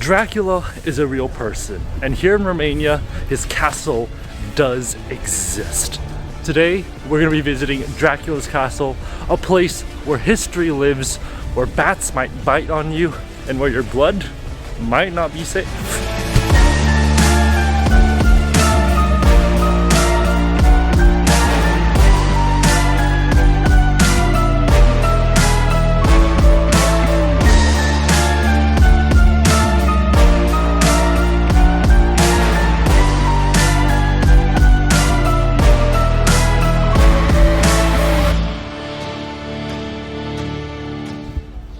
Dracula is a real person, and here in Romania, his castle does exist. Today, we're going to be visiting Dracula's castle, a place where history lives, where bats might bite on you, and where your blood might not be safe.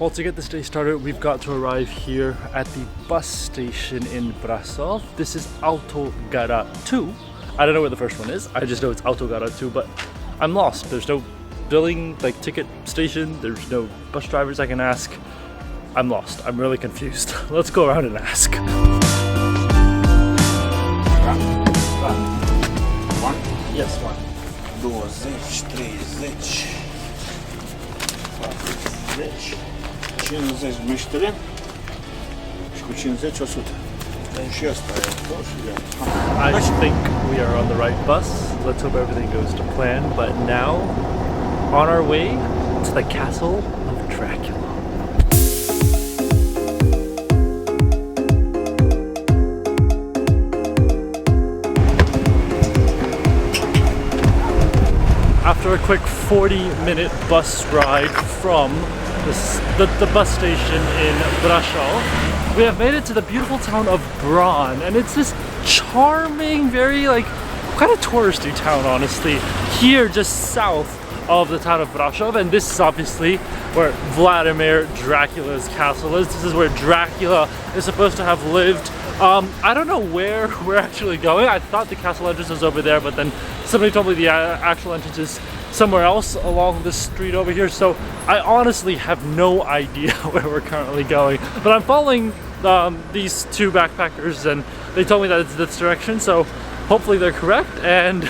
Well, to get this day started, we've got to arrive here at the bus station in Brasov. This is Autogara 2. I don't know where the first one is. I just know it's Autogara 2, but I'm lost. There's no billing, like ticket station. There's no bus drivers I can ask. I'm lost. I'm really confused. Let's go around and ask. One. Yes, one. 20, 30, 40, 50 meșteri și cu 50 100. Și ăsta e tot și I think we are on the right bus. Let's hope everything goes to plan. But now, on our way to the castle of Dracula. After a quick 40-minute bus ride from the bus station in Brasov, we have made it to the beautiful town of Bran, and it's this charming, very kind of touristy town, honestly, here just south of the town of Brasov. And this is obviously where Vladimir Dracula's castle is. This is where Dracula is supposed to have lived. I don't know where we're actually going. I thought the castle entrance was over there, but then somebody told me the actual entrance is somewhere else along the street over here, so I honestly have no idea where we're currently going. But I'm following these two backpackers, and they told me that it's this direction, so hopefully they're correct, and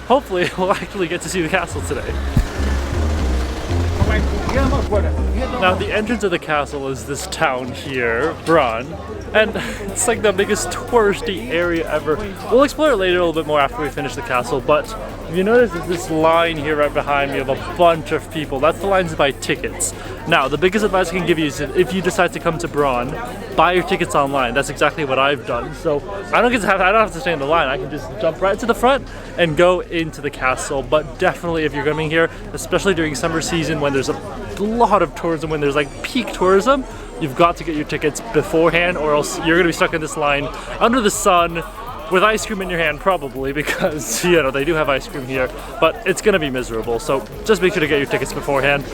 hopefully we'll actually get to see the castle today. Now, the entrance of the castle is this town here, Bran, and it's like the biggest touristy area ever. We'll explore it later a little bit more after we finish the castle, but if you notice, there's this line here right behind me of a bunch of people. That's the lines to buy tickets. Now, the biggest advice I can give you is if you decide to come to Bran, buy your tickets online. That's exactly what I've done. So I don't have to stay in the line. I can just jump right to the front and go into the castle. But definitely, if you're coming here, especially during summer season when there's a lot of tourism, when there's like peak tourism, you've got to get your tickets beforehand, or else you're gonna be stuck in this line under the sun with ice cream in your hand, probably, because they do have ice cream here, but it's gonna be miserable. So just make sure to get your tickets beforehand.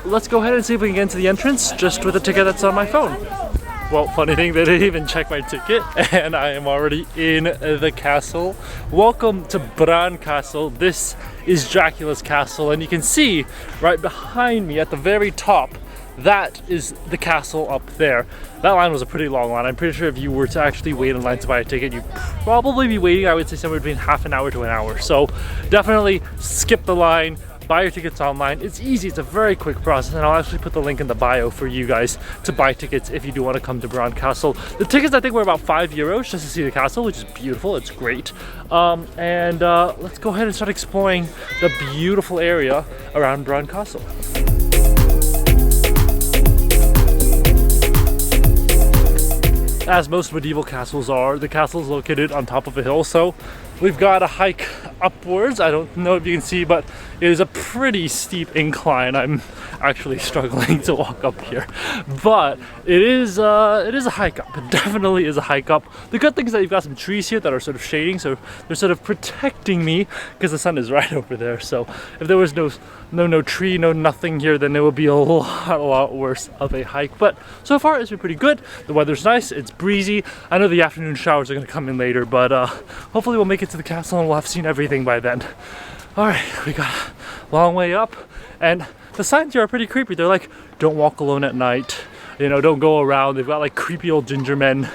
Let's go ahead and see if we can get into the entrance just with a ticket that's on my phone. Well, funny thing, they didn't even check my ticket, and I am already in the castle. Welcome to Bran Castle. This is Dracula's castle, and you can see right behind me at the very top, that is the castle up there. That line was a pretty long line. I'm pretty sure if you were to actually wait in line to buy a ticket, you'd probably be waiting, I would say, somewhere between half an hour to an hour. So definitely skip the line, buy your tickets online. It's easy, it's a very quick process, and I'll actually put the link in the bio for you guys to buy tickets if you do want to come to Bran Castle. The tickets, I think, were about €5 just to see the castle, which is beautiful, it's great. Let's go ahead and start exploring the beautiful area around Bran Castle. As most medieval castles are, the castle is located on top of a hill, so we've got a hike upwards. I don't know if you can see, but it is a pretty steep incline. I'm actually struggling to walk up here, but it is a hike up. It definitely is a hike up. The good thing is that you've got some trees here that are sort of shading, so they're sort of protecting me because the sun is right over there. So if there was no tree, no nothing here, then it would be a lot worse of a hike. But so far it's been pretty good. The weather's nice, it's breezy. I know the afternoon showers are going to come in later, but hopefully we'll make it to the castle and we'll have seen everything by then. All right, we got a long way up, and the signs here are pretty creepy. They're like, don't walk alone at night, don't go around. They've got like creepy old ginger men.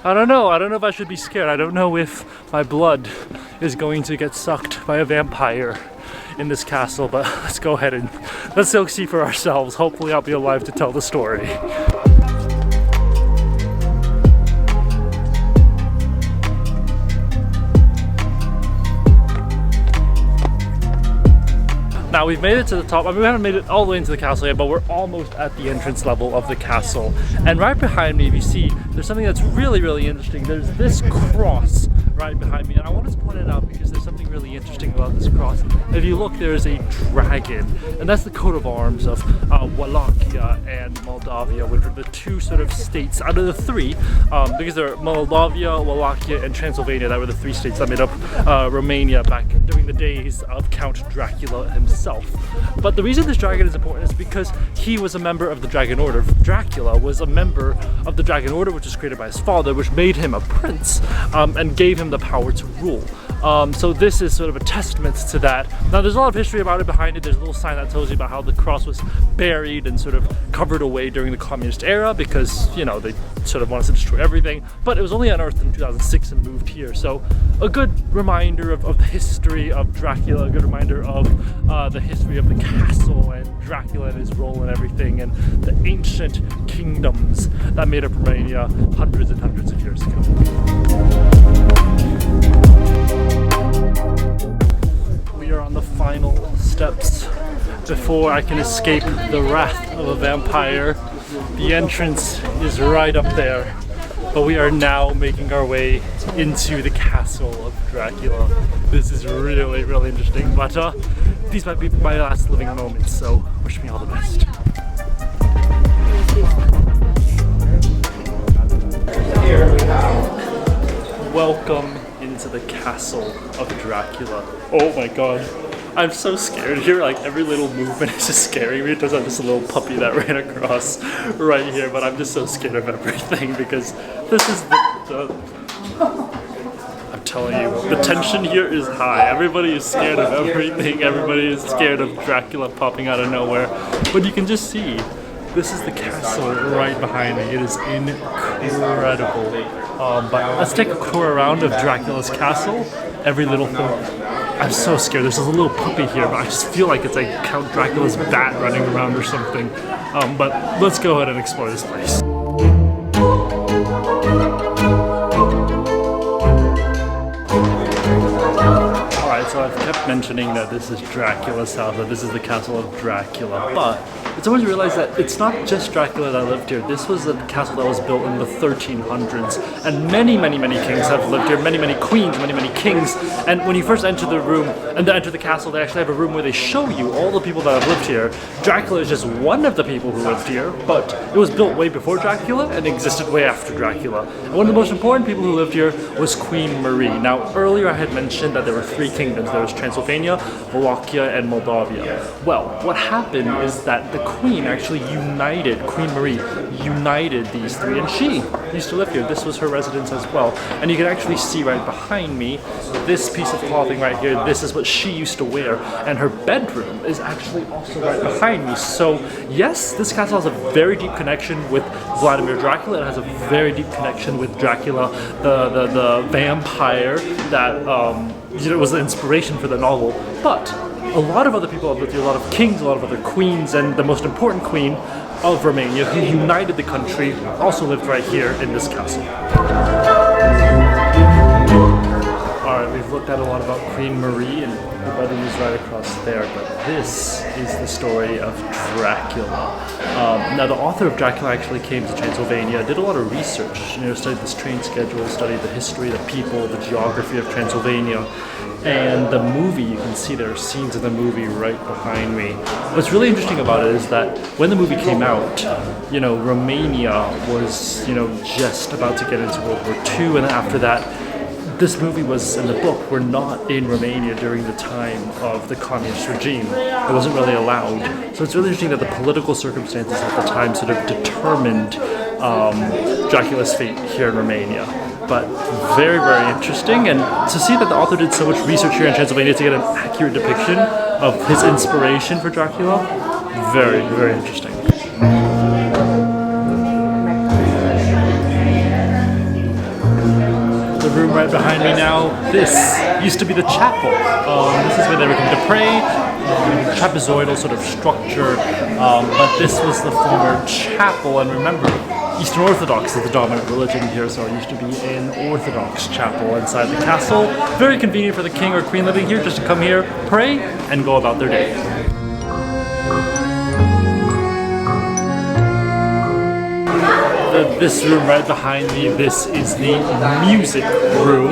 I don't know if I should be scared. I don't know if my blood is going to get sucked by a vampire in this castle, but let's go ahead and let's go see for ourselves. Hopefully I'll be alive to tell the story. Now we've made it to the top. I mean, we haven't made it all the way into the castle yet, but we're almost at the entrance level of the castle. And right behind me, if you see, there's something that's really, really interesting. There's this cross right behind me, and I wanted to point it out because there's something really interesting about this cross. If you look, there is a dragon, and that's the coat of arms of Wallachia and Moldavia, which are the two sort of states out of the three, because there are Moldavia, Wallachia, and Transylvania. That were the three states that made up Romania back during the days of Count Dracula himself. But the reason this dragon is important is because he was a member of the Dragon Order. Dracula was a member of the Dragon Order, which was created by his father, which made him a prince and gave him the power to rule. So this is sort of a testament to that. Now there's a lot of history about it behind it. There's a little sign that tells you about how the cross was buried and sort of covered away during the communist era because, you know, they sort of wanted to destroy everything. But it was only unearthed in 2006 and moved here. So a good reminder of the history of Dracula, a good reminder of the history of the castle and Dracula and his role and everything, and the ancient kingdoms that made up Romania hundreds and hundreds of years ago. We are on the final steps before I can escape the wrath of a vampire. The entrance is right up there, but we are now making our way into the castle of Dracula. This is really, really interesting, but these might be my last living moments, so wish me all the best. Welcome into the castle of Dracula. Oh my god. I'm so scared here, like every little movement is just scaring me. It turns out this little puppy that ran across right here, but I'm just so scared of everything because this is I'm telling you, the tension here is high. Everybody is scared of everything. Everybody is scared of Dracula popping out of nowhere. But you can just see, this is the castle right behind me. It is incredible. But let's take a tour around of Dracula's castle. Every little thing. I'm so scared. There's a little puppy here, but I just feel like it's like Count Dracula's bat running around or something. But let's go ahead and explore this place. Alright, so I've kept mentioning that this is Dracula's house, that this is the castle of Dracula, but it's always realized that it's not just Dracula that lived here. This was a castle that was built in the 1300s, and many, many, many kings have lived here, many, many queens, many, many kings, and when you first enter the room, and then enter the castle, they actually have a room where they show you all the people that have lived here. Dracula is just one of the people who lived here, but it was built way before Dracula and existed way after Dracula. And one of the most important people who lived here was Queen Marie. Now, earlier I had mentioned that there were three kingdoms. There was Transylvania, Wallachia, and Moldavia. Well, what happened is that the Queen actually Queen Marie united these three, and she used to live here. This was her residence as well. And you can actually see right behind me, this piece of clothing right here, this is what she used to wear, and her bedroom is actually also right behind me. So yes, this castle has a very deep connection with Vladimir Dracula. It has a very deep connection with Dracula, the vampire that was the inspiration for the novel. But a lot of other people have lived here, a lot of kings, a lot of other queens, and the most important queen of Romania, who united the country, also lived right here in this castle. Alright, we've looked at a lot about Queen Marie, and her bedroom is right across there, but this is the story of Dracula. Now, the author of Dracula actually came to Transylvania, did a lot of research, studied this train schedule, studied the history, the people, the geography of Transylvania. And the movie, you can see there are scenes of the movie right behind me. What's really interesting about it is that when the movie came out, Romania was, just about to get into World War II, and after that, this movie and the book were not in Romania during the time of the communist regime. It wasn't really allowed. So it's really interesting that the political circumstances at the time sort of determined Dracula's fate here in Romania. But very, very interesting, and to see that the author did so much research here in Transylvania to get an accurate depiction of his inspiration for Dracula, very, very interesting. The room right behind me now, this used to be the chapel. This is where they were going to pray, trapezoidal sort of structure, but this was the former chapel, and remember, Eastern Orthodox is the dominant religion here, so it used to be an Orthodox chapel inside the castle. Very convenient for the king or queen living here just to come here, pray, and go about their day. This room right behind me, this is the music room.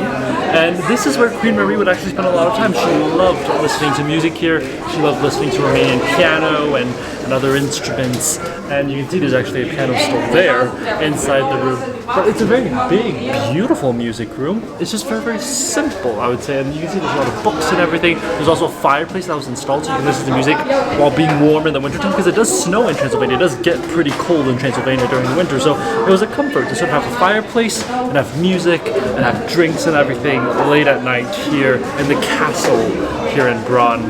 And this is where Queen Marie would actually spend a lot of time. She loved listening to music here. She loved listening to Romanian piano and other instruments. And you can see there's actually a piano still there inside the room. But it's a very big, beautiful music room. It's just very, very simple, I would say. And you can see there's a lot of books and everything. There's also a fireplace that was installed so you can listen to music while being warm in the wintertime, because it does snow in Transylvania. It does get pretty cold in Transylvania during the winter. So it was a comfort to sort of have a fireplace and have music and have drinks and everything late at night here in the castle here in Bran.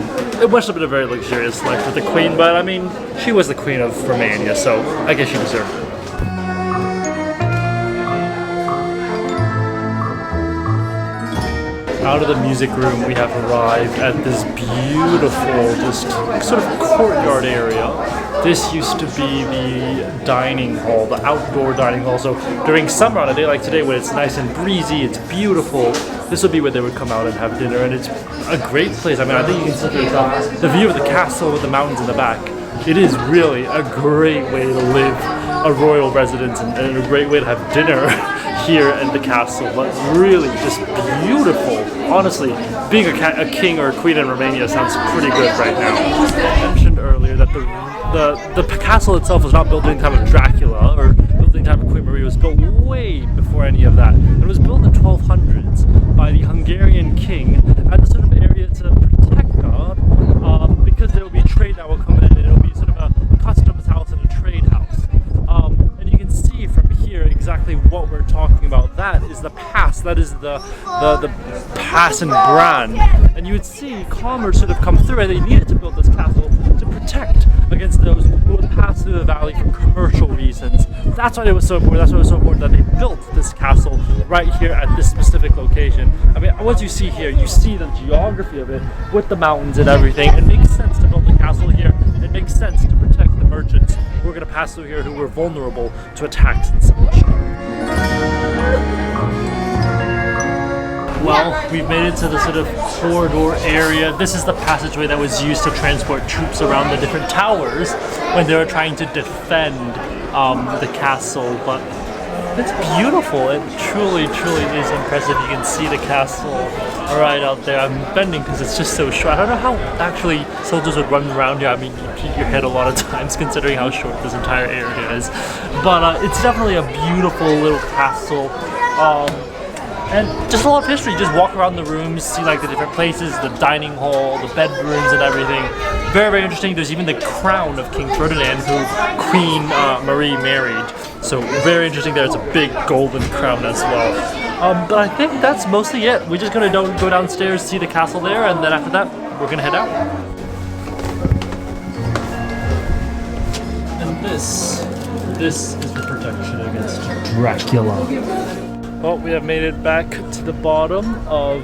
It must have been a very luxurious life for the queen, but I mean, she was the queen of Romania, so I guess she deserved it. Out of the music room, we have arrived at this beautiful, just sort of courtyard area. This used to be the dining hall, the outdoor dining hall. So during summer, on a day like today, when it's nice and breezy, it's beautiful, this would be where they would come out and have dinner. And it's a great place. I mean, I think you can see the view of the castle with the mountains in the back. It is really a great way to live a royal residence and a great way to have dinner here at the castle, but really just beautiful. Honestly, being a king or a queen in Romania sounds pretty good right now. I mentioned earlier that the castle itself was not built in the time of Dracula or built in the time of Queen Marie. It was built way before any of that. It was built in the 1200s by the Hungarian king as a sort of area to protect God, because there would be trade that would come in, and it would be sort of a customs house and a trade house. And you can see from here exactly what we're talking about. That is the pass. That is the pass in Bran. And you would see commerce sort of come through, and they needed to build this castle to protect against those who would pass through the valley for commercial reasons. That's why it was so important. That's why it was so important that they built this castle right here at this specific location. I mean, once you see here, you see the geography of it with the mountains and everything. It makes sense to build the castle here. It makes sense to protect the merchants who are going to pass through here, who were vulnerable to attacks and such. Well, we've made it to the sort of corridor area. This is the passageway that was used to transport troops around the different towers when they were trying to defend the castle. But it's beautiful. It truly, truly is impressive. You can see the castle right out there. I'm bending because it's just so short. I don't know how actually soldiers would run around here. I mean, you hit your head a lot of times considering how short this entire area is. But it's definitely a beautiful little castle. And just a lot of history. Just walk around the rooms, see like the different places, the dining hall, the bedrooms and everything. Very, very interesting. There's even the crown of King Ferdinand, who Queen Marie married. So very interesting there. It's a big golden crown as well. But I think that's mostly it. We're just going to go downstairs, see the castle there, and then after that, we're going to head out. And this is the protection against Dracula. Well, we have made it back to the bottom of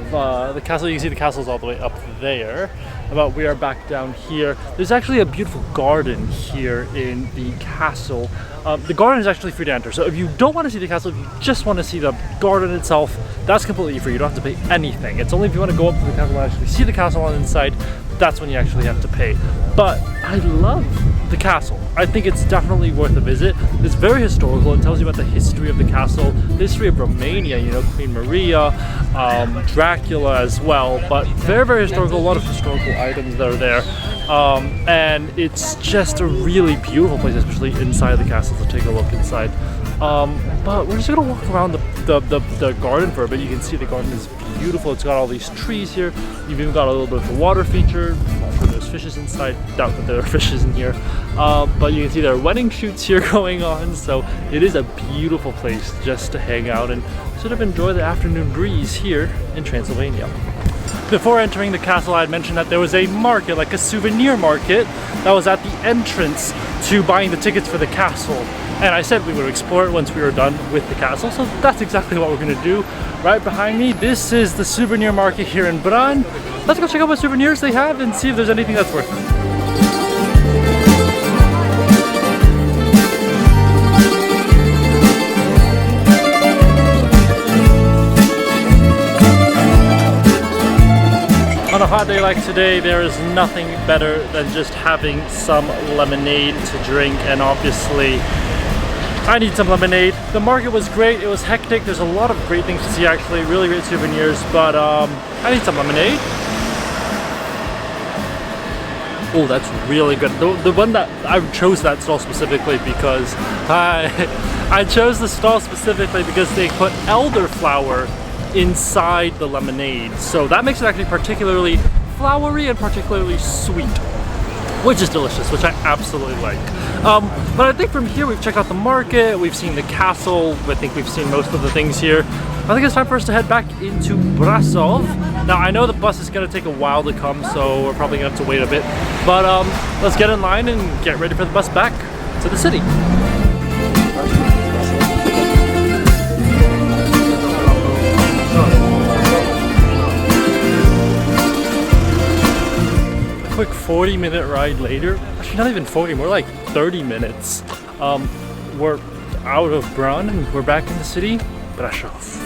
the castle. You can see the castle's all the way up there. But we are back down here. There's actually a beautiful garden here in the castle. The garden is actually free to enter. So if you don't want to see the castle, if you just want to see the garden itself, that's completely free. You don't have to pay anything. It's only if you want to go up to the castle and actually see the castle on the inside, that's when you actually have to pay. But I love the castle. I think it's definitely worth a visit. It's very historical. It tells you about the history of the castle, the history of Romania, you know, Queen Maria, Dracula as well, but very, very historical, a lot of historical items that are there. And it's just a really beautiful place, especially inside the castle, to take a look inside. But we're just gonna walk around the garden for a bit. You can see the garden is beautiful. It's got all these trees here. You've even got a little bit of a water feature. There's fishes inside. Doubt that there are fishes in here. But you can see there are wedding shoots here going on. So it is a beautiful place just to hang out and sort of enjoy the afternoon breeze here in Transylvania. Before entering the castle, I had mentioned that there was a market, like a souvenir market, that was at the entrance to buying the tickets for the castle. And I said we would explore it once we were done with the castle, so that's exactly what we're going to do. Right behind me, this is the souvenir market here in Bran. Let's go check out what souvenirs they have and see if there's anything that's worth it. hot day like today, there is nothing better than just having some lemonade to drink, and obviously I need some lemonade. The market was great, it was hectic, there's a lot of great things to see actually, really great souvenirs, but I need some lemonade. Oh, that's really good. The one that I chose that stall specifically because I chose the stall specifically because they put elderflower inside the lemonade. So that makes it actually particularly flowery and particularly sweet, which is delicious, which I absolutely like. But I think from here we've checked out the market, we've seen the castle, I think we've seen most of the things here. I think it's time for us to head back into Brasov. Now I know the bus is going to take a while to come, so we're probably going to have to wait a bit. But let's get in line and get ready for the bus back to the city. Quick 40-minute ride later, actually not even 40, more like 30 minutes. We're out of Bran and we're back in the city, Brasov.